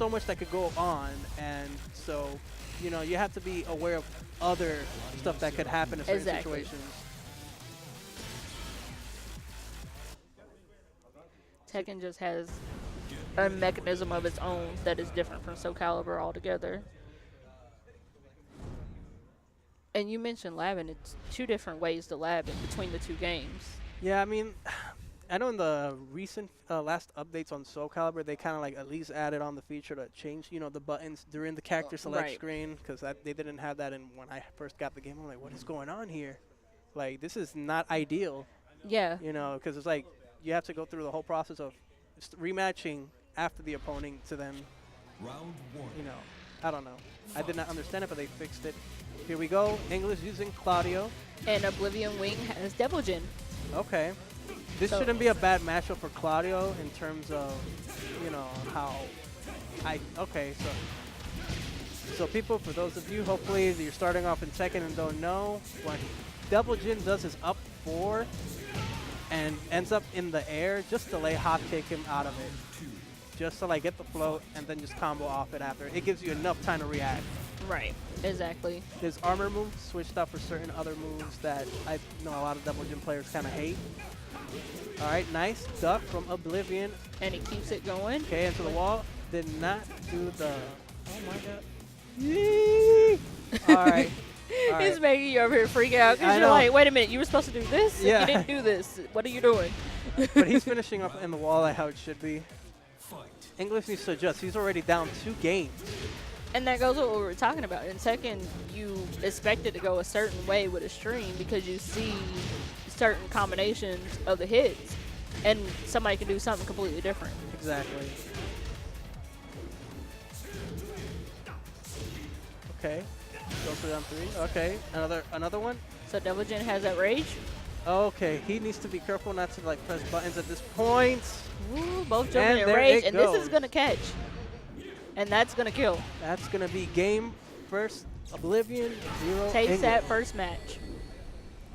so much that could go on, and so, you know, you have to be aware of other stuff that could happen in certain situations. Tekken just has a mechanism of its own that is different from Soul Calibur altogether. And you mentioned labbing. It's 2 different ways to lab in between the 2 games. Yeah, I mean, I know in the recent last updates on Soul Calibur, they kind of like at least added on the feature to change, you know, the buttons during the character select screen, because they didn't have that in when I first got the game. I'm like, what is going on here? Like, this is not ideal. Yeah. You know, because it's like you have to go through the whole process of rematching after the opponent to then, you know, I don't know. I did not understand it, but they fixed it. Here we go. English using Claudio. And Oblivion Wing has Devil Jin. Okay. This shouldn't be a bad matchup for Claudio in terms of, you know, how okay, so people, for those of you, hopefully you're starting off in Tekken and don't know, what Devil Jin does is up 4 and ends up in the air just to lay hop kick him out of it. Just to like get the float and then just combo off it after. It gives you enough time to react. Right, exactly. His armor moves switched out for certain other moves that I know a lot of Devil Jin players kind of hate. All right, nice duck from Oblivion. And he keeps it going. Okay, into the wall. Did not do the, oh my god. Yee! All right. He's making you over here freak out because you're like, wait a minute, you were supposed to do this? Yeah. You didn't do this. What are you doing? But he's finishing up in the wall like how it should be. English needs to adjust. He's already down 2 games. And that goes with what we were talking about. In Tekken, you expect it to go a certain way with a stream because you see certain combinations of the hits, and somebody can do something completely different. Exactly. Okay. Go for down 3. Okay. Another one. So Devil Jin has that rage. Okay. He needs to be careful not to like press buttons at this point. Ooh, both jumping in rage, and this is gonna catch. And that's gonna kill. That's gonna be game first. Oblivion 0. Takes English. that first match.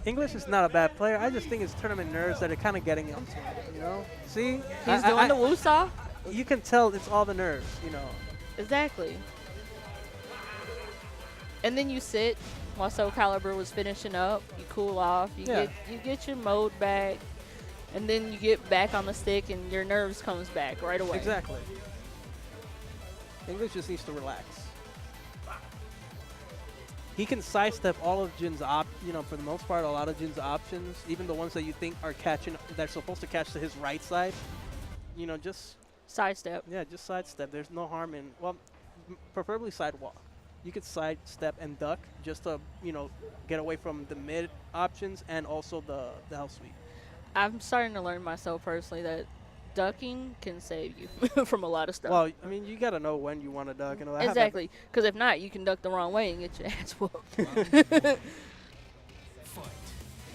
English is not a bad player. I just think it's tournament nerves that are kind of getting him. You know? See? He's doing the woo-saw. You can tell it's all the nerves, you know. Exactly. And then you sit while Soul Calibur was finishing up. You cool off. You get your mode back. And then you get back on the stick and your nerves comes back right away. Exactly. English just needs to relax. He can sidestep all of Jin's you know, for the most part, a lot of Jin's options, even the ones that you think are catching, they're supposed to catch to his right side. You know, just sidestep. Yeah, just sidestep. There's no harm in, well, preferably sidewalk. You could sidestep and duck just to, you know, get away from the mid options and also the health sweep. I'm starting to learn myself personally that ducking can save you from a lot of stuff. Well, I mean, you got to know when you want to duck. And exactly, because if not, you can duck the wrong way and get your ass whooped.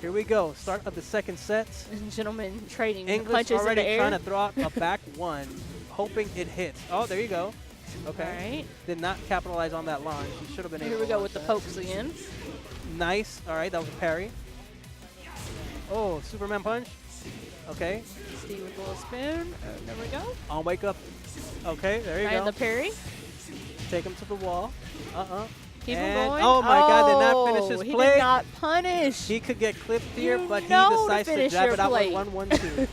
Here we go. Start of the second set. Gentlemen trading English punches already in the air. trying to throw out a back 1, hoping it hits. Oh, there you go. Okay. All right. Did not capitalize on that launch. He should have been able to. Here we go with the pokes again. Nice. All right, that was a parry. Oh, Superman punch. Okay. Steve with a little spoon. There we go. I'll wake up. Okay, there you go. And the parry. Take him to the wall. Keep him going. Oh my God, did not finish his play. He did not punish. He could get clipped here, but he decides to jab it out with 1-1-2.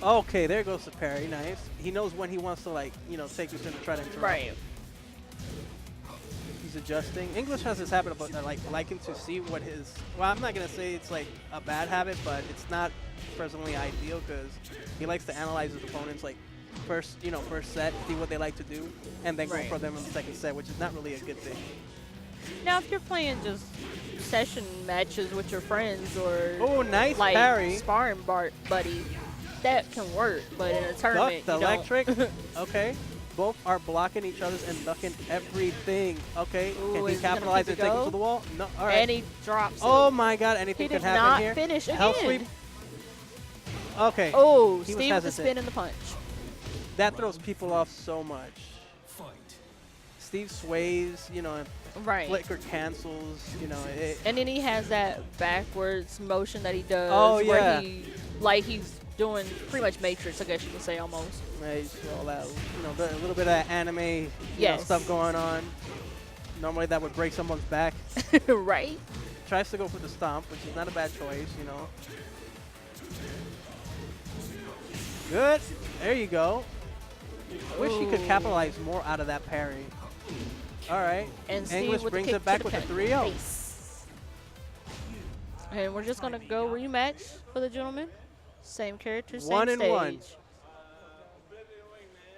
Okay, there goes the parry. Nice. He knows when he wants to, like, you know, take his turn to try to interrupt. Right. He's adjusting. English has this habit of liking to see what his. Well, I'm not gonna say it's like a bad habit, but it's not personally ideal because he likes to analyze his opponents like first set, see what they like to do, and then go for them in the second set, which is not really a good thing. Now, if you're playing just session matches with your friends or nice like parry, sparring buddy, that can work. But in a tournament, the electric. Okay. Both are blocking each other's and ducking everything. Okay, ooh, can he capitalize and take him to the wall? No, all right. And he drops Oh my God, anything can happen here. He did not finish again. Hell sweep. Okay. Oh, Steve with the spin and the punch. That throws people off so much. Steve sways, you know, flicker cancels, you know. And then he has that backwards motion that he does. Oh, yeah. Where he's doing pretty much Matrix, I guess you could say, almost. Yeah, you see all that, you know, a little bit of that anime you know, Yes. stuff going on. Normally that would break someone's back. Right? Tries to go for the stomp, which is not a bad choice, you know. Good. There you go. Wish he could Ooh. capitalize more out of that parry. All right. And Steve English with the brings kick it back to the with a pen. 3-0. Nice. And we're just going to go rematch for the gentleman. Same character, same 1 and stage. 1.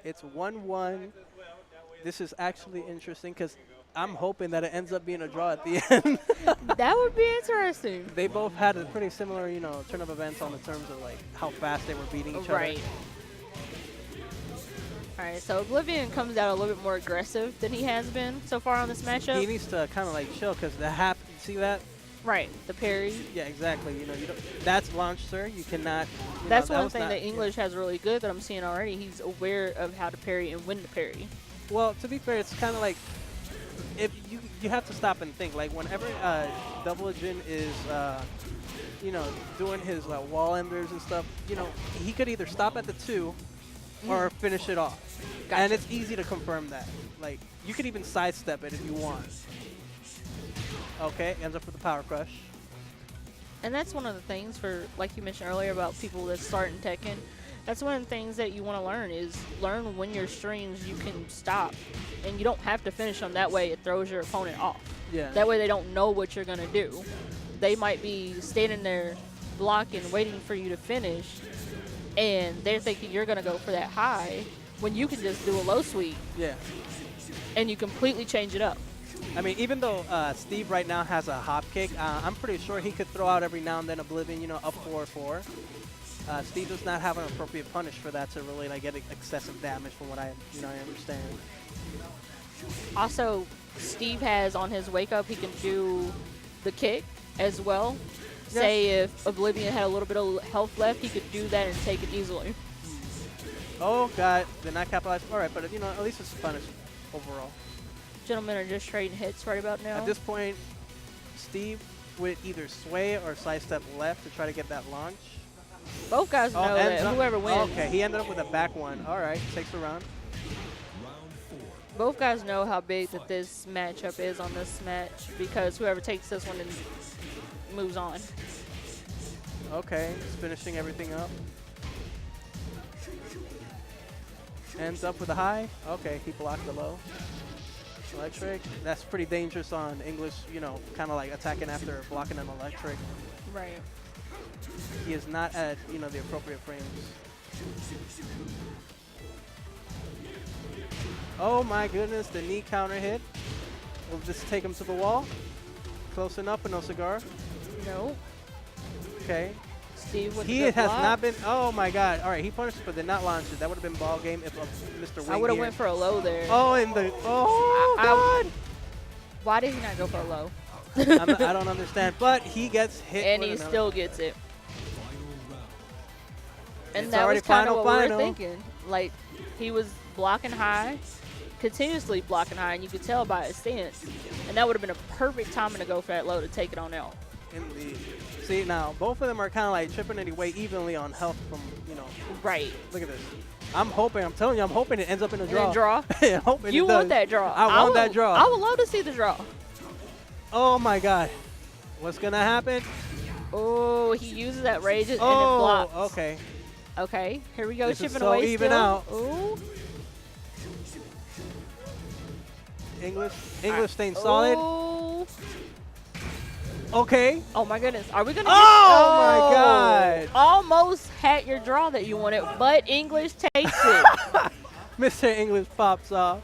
It's 1-1. This is actually interesting because I'm hoping that it ends up being a draw at the end. That would be interesting. They both had a pretty similar, you know, turn of events on the terms of like how fast they were beating each Right. other. All right, so Oblivion comes out a little bit more aggressive than he has been so far on this matchup. He needs to kind of like chill because the half, see that? Right, the parry. Yeah, exactly. You know, you don't, that's launch, sir. You cannot. You That's know, one was thing not- that English has really good that I'm seeing already. He's aware of how to parry and when to parry. Well, to be fair, it's kind of like if you have to stop and think. Like whenever Oblivion is you know doing his wall enders and stuff, you know he could either stop at the 2 or finish it off. Gotcha. And it's easy to confirm that. Like you could even sidestep it if you want. Okay, ends up with the power crush. And that's one of the things for, like you mentioned earlier, about people that start in Tekken. That's one of the things that you want to learn is learn when your strings you can stop. And you don't have to finish them. That way it throws your opponent off. Yeah. That way they don't know what you're going to do. They might be standing there blocking, waiting for you to finish. And they're thinking you're going to go for that high when you can just do a low sweep. Yeah. And you completely change it up. I mean, even though Steve right now has a hop kick, I'm pretty sure he could throw out every now and then Oblivion, you know, up 4-4. Steve does not have an appropriate punish for that to really like get excessive damage from what I understand. Also, Steve has on his wake up, he can do the kick as well. Yeah. Say if Oblivion had a little bit of health left, he could do that and take it easily. Oh God, did not capitalize. All right, but you know, at least it's a punish overall. Gentlemen are just trading hits right about now. At this point, Steve would either sway or sidestep left to try to get that launch. Both guys know that ends up- whoever wins. Okay, he ended up with a back one. All right, takes the round. Both guys know how big that this matchup is on this match because whoever takes this one and moves on. Okay, he's finishing everything up. Ends up with a high. Okay, he blocked the low. Electric. That's pretty dangerous on English, you know, kind of like attacking after blocking an electric. Right. He is not at, you know, the appropriate frames. Oh my goodness, the knee counter hit. Will this take him to the wall? Close enough, but no cigar. No. Okay. Steve with He the has block. not been, oh my God. All right, he punished but did not launch it. That would have been ball game if Mr. Wing I would have here- went for a low there. Oh, in the, oh God. Why did he not go for a low? I don't understand, but he gets hit. And with he another. still gets it. And It's that already was kind of final, what we final. were thinking. Like, he was blocking high, continuously blocking high, and you could tell by his stance. And that would have been a perfect timing to go for that low to take it on out. Indeed. See, now, both of them are kind of like chipping it away evenly on health from, you know, Right. look at this. I'm telling you, I'm hoping it ends up in a draw. And then draw. Yeah, hoping You it does. want that draw. I want that draw. I would love to see the draw. Oh my God. What's going to happen? Oh, he uses that rage and it Oh, blocks. okay. Okay, here we go, This is chipping so away even still. out. Ooh. English staying solid. Ooh. Okay. Oh my goodness. Are we gonna Oh, my God. Almost had your draw that you wanted, but English takes it. Mr. English pops off.